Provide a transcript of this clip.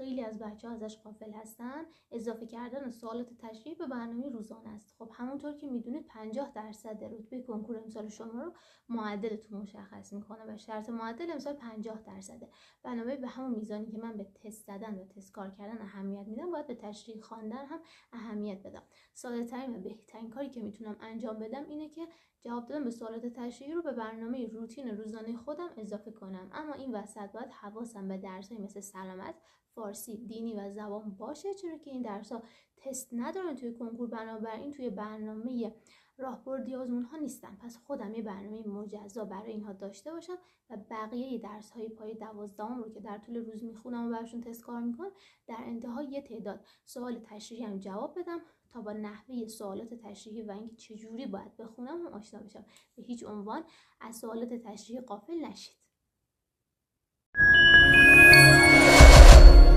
خیلی از بچه‌ها ازش غافل هستن، اضافه کردن سوالات تشریحی به برنامه روزانه است. خب همونطور که میدونید 50% رتبه کنکور امسال شما رو معدلتون مشخص میکنه و شرط معدل امسال 50%. بنابراین به همون میزانی که من به تست زدن و تست کار کردن اهمیت میدم، باید به تشریح خواندن هم اهمیت بدم. ساده ترین و بهترین کاری که میتونم انجام بدم اینه که جواب دادن به سوالات تشریحی رو به برنامه روتین روزانه خودم اضافه کنم. اما این وسط باید حواسم به درس‌های مثل سلامت، فارسی، دینی و زبان باشه، چرا که این درس‌ها تست ندارن توی کنکور، بنابراین توی برنامه راهبردی آزمون ها نیستن. پس خودم یه برنامه مجزا برای اینها داشته باشم و بقیه درس‌های پای 12 رو که در طول روز میخونم و براشون تست کار میکنم، در انتها یه تعداد سوال تشریحی هم جواب بدم تا با نحوه سوالات تشریحی و اینکه چجوری باید بخونم هم آشنا بشم. به هیچ عنوان از سوالات تشریحی غافل نشید.